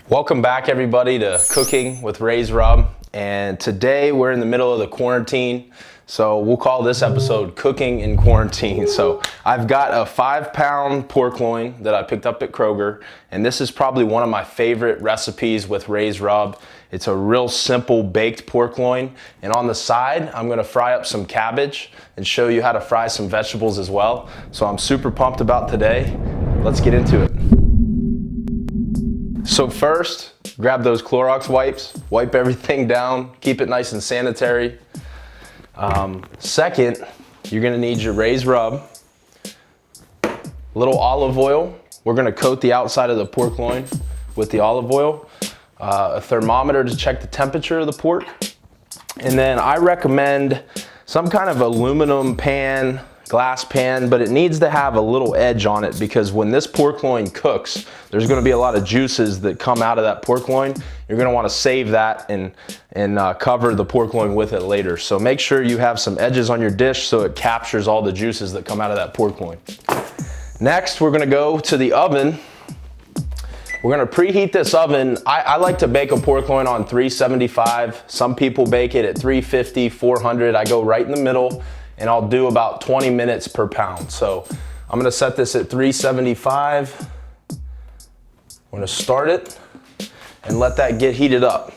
Welcome back everybody to Cooking with Ray's Rub, and today we're in the middle of the quarantine, so we'll call this episode Cooking in Quarantine. So I've got a 5-pound pork loin that I picked up at Kroger, and this is probably one of my favorite recipes with Ray's Rub. It's a real simple baked pork loin, and on the side I'm gonna fry up some cabbage and show you how to fry some vegetables as well. So I'm super pumped about today. Let's get into it. So first, grab those Clorox wipes, wipe everything down, keep it nice and sanitary. Second, you're gonna need your Ray's Rub, a little olive oil. We're gonna coat the outside of the pork loin with the olive oil, a thermometer to check the temperature of the pork, and then I recommend some kind of aluminum pan, glass pan, but it needs to have a little edge on it because when this pork loin cooks, there's gonna be a lot of juices that come out of that pork loin. You're gonna wanna save that and cover the pork loin with it later. So make sure you have some edges on your dish so it captures all the juices that come out of that pork loin. Next, we're gonna go to the oven. We're gonna preheat this oven. I like to bake a pork loin on 375. Some people bake it at 350, 400. I go right in the middle, and I'll do about 20 minutes per pound. So I'm gonna set this at 375. I'm gonna start it and let that get heated up.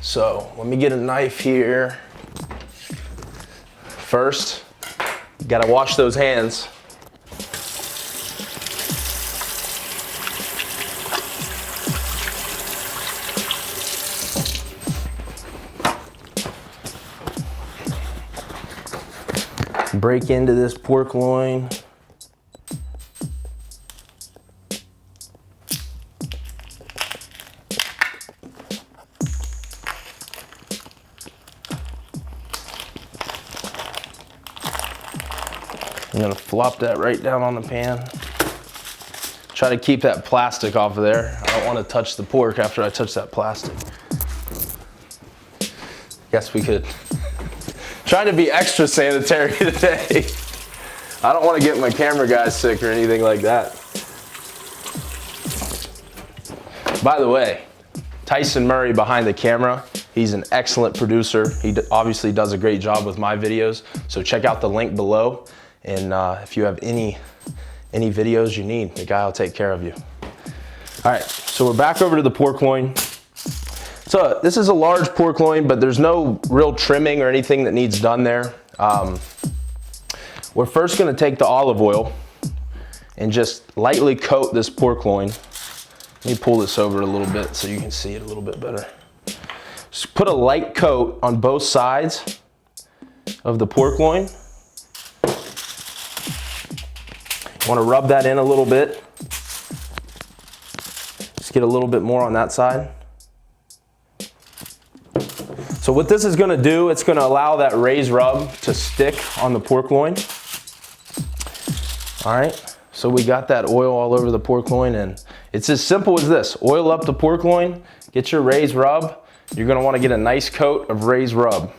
So let me get a knife here. First, you gotta wash those hands. Break into this pork loin. I'm gonna flop that right down on the pan. Try to keep that plastic off of there. I don't want to touch the pork after I touch that plastic. Guess we could try to be extra sanitary today. I don't want to get my camera guys sick or anything like that. By the way, Tyson Murray behind the camera, he's an excellent producer. He obviously does a great job with my videos. So check out the link below. And if you have any videos you need, the guy will take care of you. All right, so we're back over to the pork loin. So this is a large pork loin, but there's no real trimming or anything that needs done there. We're first gonna take the olive oil and just lightly coat this pork loin. Let me pull this over a little bit so you can see it a little bit better. Just put a light coat on both sides of the pork loin. You wanna rub that in a little bit. Just get a little bit more on that side. So what this is gonna do, it's gonna allow that Ray's Rub to stick on the pork loin. All right, so we got that oil all over the pork loin, and it's as simple as this. Oil up the pork loin, get your Ray's Rub. You're gonna wanna get a nice coat of Ray's Rub.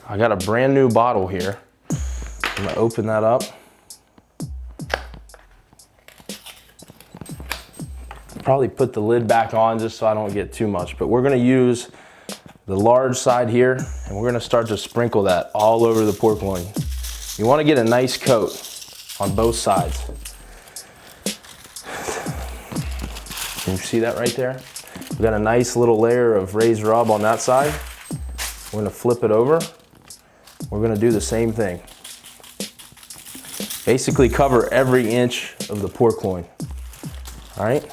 I got a brand new bottle here. I'm gonna open that up. Probably put the lid back on just so I don't get too much, but we're gonna use the large side here and we're gonna start to sprinkle that all over the pork loin. You wanna get a nice coat on both sides. Can you see that right there? We got a nice little layer of Ray's Rub on that side. We're gonna flip it over. We're gonna do the same thing. Basically cover every inch of the pork loin. All right?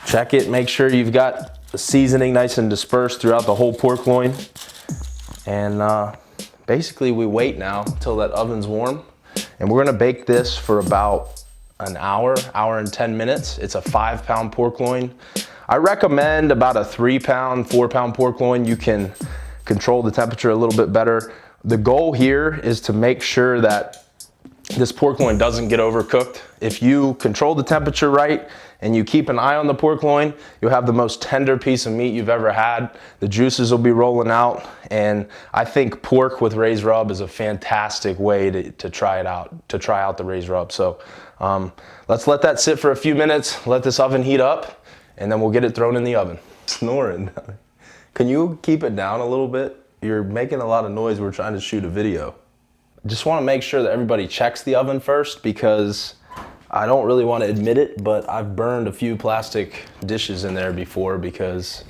Check it, make sure you've got the seasoning nice and dispersed throughout the whole pork loin. And basically we wait now until that oven's warm. And we're gonna bake this for about an hour and 10 minutes. It's a 5-pound pork loin. I recommend about a 3-pound, 4-pound pork loin. You can control the temperature a little bit better. The goal here is to make sure that this pork loin doesn't get overcooked. If you control the temperature right and you keep an eye on the pork loin, you'll have the most tender piece of meat you've ever had. The juices will be rolling out, and I think pork with raised rub is a fantastic way to try it out, to try out the raised rub. So let's let that sit for a few minutes, let this oven heat up, and then we'll get it thrown in the oven. Snoring. Can you keep it down a little bit? You're making a lot of noise. We're trying to shoot a video. Just want to make sure that everybody checks the oven first, because I don't really want to admit it, but I've burned a few plastic dishes in there before because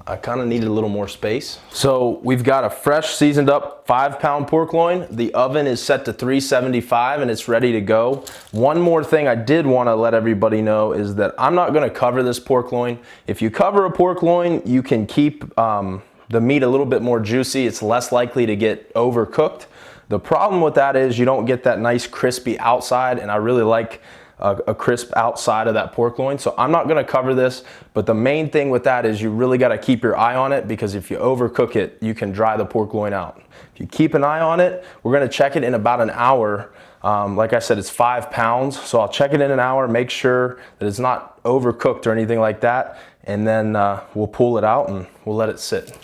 I kind of needed a little more space. So we've got a fresh seasoned up 5-pound pork loin. The oven is set to 375 and it's ready to go. One more thing I did want to let everybody know is that I'm not going to cover this pork loin. If you cover a pork loin, you can keep the meat a little bit more juicy. It's less likely to get overcooked. The problem with that is you don't get that nice crispy outside, and I really like a crisp outside of that pork loin. So I'm not gonna cover this, but the main thing with that is you really gotta keep your eye on it, because if you overcook it, you can dry the pork loin out. If you keep an eye on it, we're gonna check it in about an hour. Like I said, it's 5 pounds, so I'll check it in an hour, make sure that it's not overcooked or anything like that, and then we'll pull it out and we'll let it sit.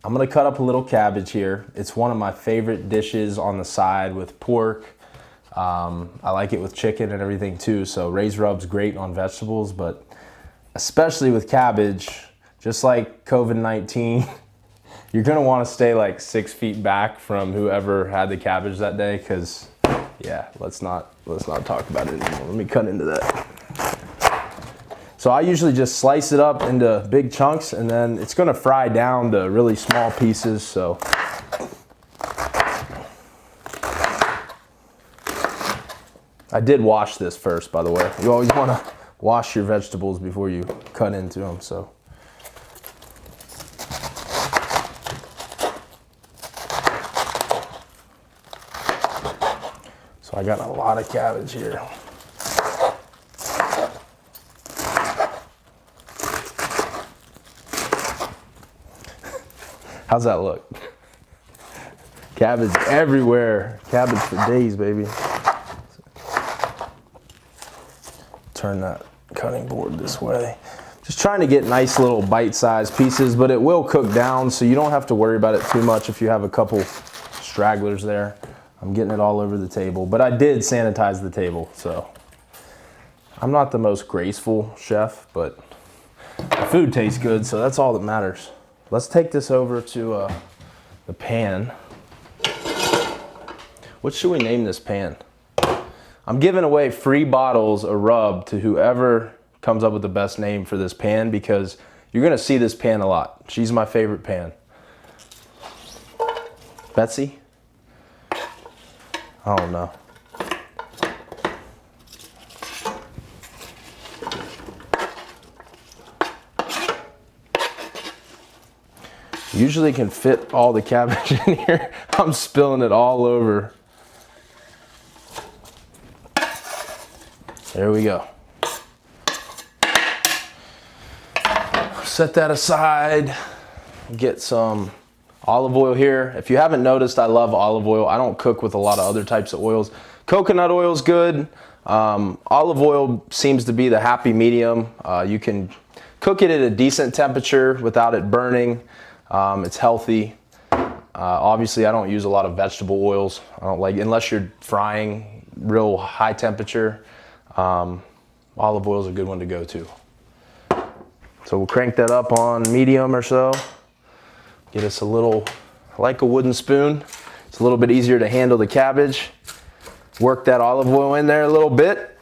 I'm gonna cut up a little cabbage here. It's one of my favorite dishes on the side with pork. I like it with chicken and everything too, so raised rub's great on vegetables, but especially with cabbage, just like COVID-19, you're gonna wanna stay like 6 feet back from whoever had the cabbage that day, because yeah, let's not talk about it anymore. Let me cut into that. So I usually just slice it up into big chunks, and then it's gonna fry down to really small pieces, so. I did wash this first, by the way. You always wanna wash your vegetables before you cut into them, so. So I got a lot of cabbage here. How's that look? Cabbage everywhere. Cabbage for days, baby. Turn that cutting board this way. Just trying to get nice little bite-sized pieces, but it will cook down, so you don't have to worry about it too much if you have a couple stragglers there. I'm getting it all over the table, but I did sanitize the table, so. I'm not the most graceful chef, but the food tastes good, so that's all that matters. Let's take this over to the pan. What should we name this pan? I'm giving away free bottles of rub to whoever comes up with the best name for this pan, because you're gonna see this pan a lot. She's my favorite pan. Betsy? I don't know. Usually can fit all the cabbage in here. I'm spilling it all over. There we go. Set that aside. Get some olive oil here. If you haven't noticed, I love olive oil. I don't cook with a lot of other types of oils. Coconut oil is good. Olive oil seems to be the happy medium. You can cook it at a decent temperature without it burning. It's healthy. Obviously, I don't use a lot of vegetable oils. I don't like, unless you're frying real high temperature. Olive oil is a good one to go to. So we'll crank that up on medium or so. Get us a little, I like a wooden spoon. It's a little bit easier to handle the cabbage. Work that olive oil in there a little bit.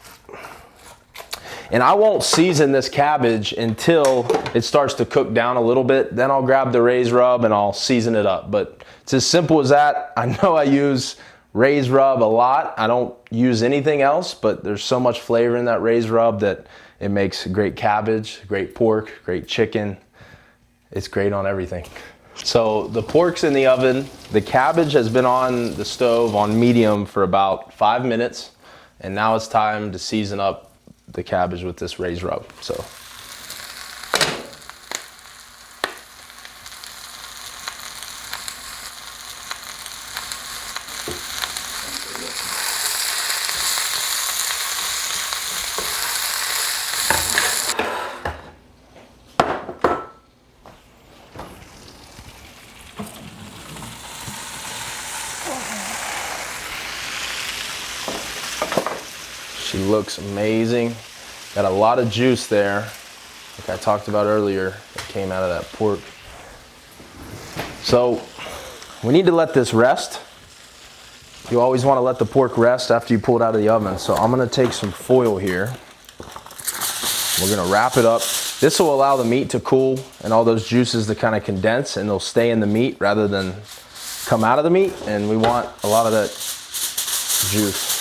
And I won't season this cabbage until it starts to cook down a little bit. Then I'll grab the raised rub and I'll season it up. But it's as simple as that. I know I use raised rub a lot. I don't use anything else, but there's so much flavor in that raised rub that it makes great cabbage, great pork, great chicken. It's great on everything. So the pork's in the oven. The cabbage has been on the stove on medium for about 5 minutes. And now it's time to season up the cabbage with this raised rub. So She looks amazing. Got a lot of juice there, like I talked about earlier, that came out of that pork. So we need to let this rest. You always want to let the pork rest after you pull it out of the oven. So I'm going to take some foil here. We're going to wrap it up. This will allow the meat to cool and all those juices to kind of condense, and they'll stay in the meat rather than come out of the meat. And we want a lot of that juice.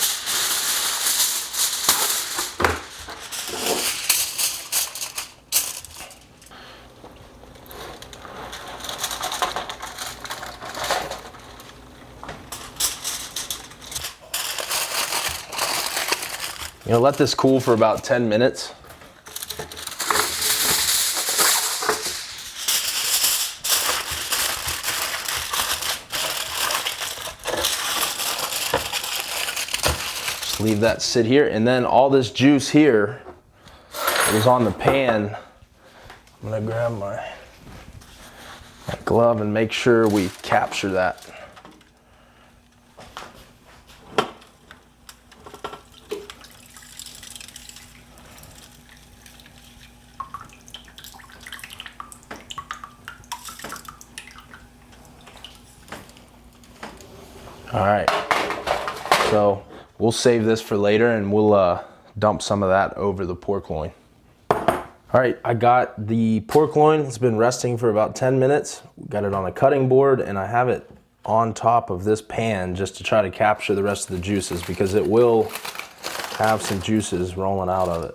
You know, let this cool for about 10 minutes. Just leave that sit here, and then all this juice here is on the pan. I'm gonna grab my glove and make sure we capture that. All right, so we'll save this for later, and we'll dump some of that over the pork loin. All right, I got the pork loin. It's been resting for about 10 minutes. Got it on a cutting board, and I have it on top of this pan just to try to capture the rest of the juices, because it will have some juices rolling out of it.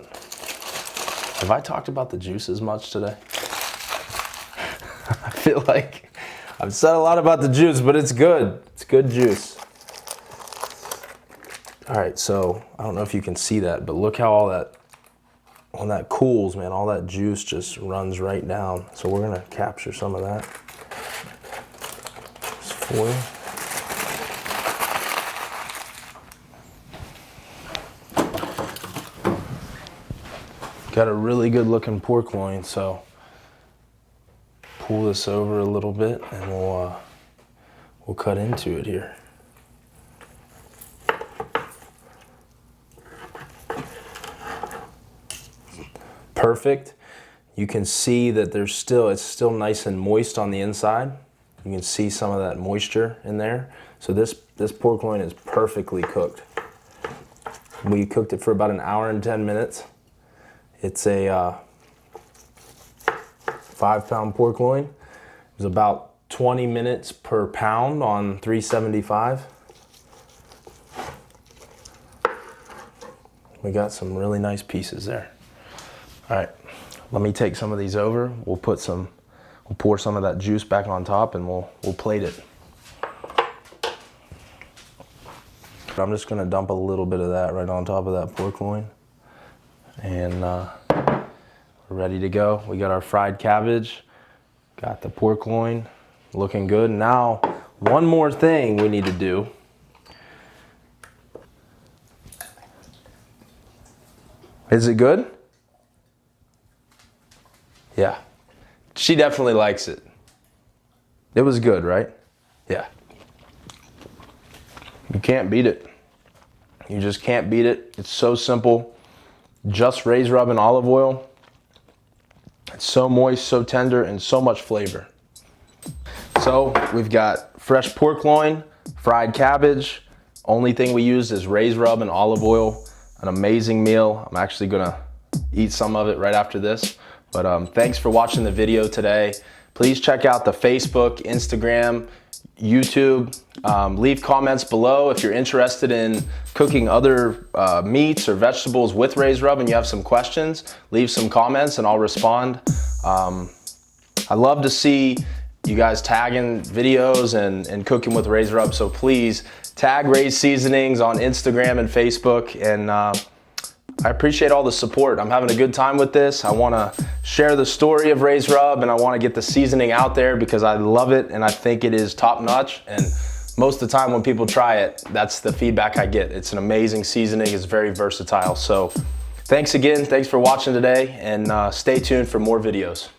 Have I talked about the juices much today? I feel like I've said a lot about the juice, but it's good. It's good juice. All right, so I don't know if you can see that, but look how all that, when that cools, man, all that juice just runs right down. So we're gonna capture some of that. Just foil. Got a really good looking pork loin, so pull this over a little bit, and we'll cut into it here. Perfect. You can see that it's still nice and moist on the inside. You can see some of that moisture in there. So this pork loin is perfectly cooked. We cooked it for about an hour and 10 minutes. It's a 5-pound pork loin. It was about 20 minutes per pound on 375. We got some really nice pieces there. All right, let me take some of these over. We'll pour some of that juice back on top, and we'll plate it. I'm just gonna dump a little bit of that right on top of that pork loin. And we're ready to go. We got our fried cabbage, got the pork loin, looking good. Now, one more thing we need to do. Is it good? Yeah, she definitely likes it. It was good, right? Yeah. You can't beat it. You just can't beat it. It's so simple. Just raised rub and olive oil. It's so moist, so tender, and so much flavor. So we've got fresh pork loin, fried cabbage. Only thing we used is raised rub and olive oil. An amazing meal. I'm actually gonna eat some of it right after this. But thanks for watching the video today. Please check out the Facebook, Instagram, YouTube. Leave comments below if you're interested in cooking other meats or vegetables with raised rub and you have some questions. Leave some comments and I'll respond. I love to see you guys tagging videos and cooking with raised rub, so please tag Raised Seasonings on Instagram and Facebook, and I appreciate all the support. I'm having a good time with this. I want to share the story of raised rub, and I want to get the seasoning out there because I love it and I think it is top notch. And most of the time when people try it, that's the feedback I get. It's an amazing seasoning. It's very versatile. So thanks again. Thanks for watching today, and stay tuned for more videos.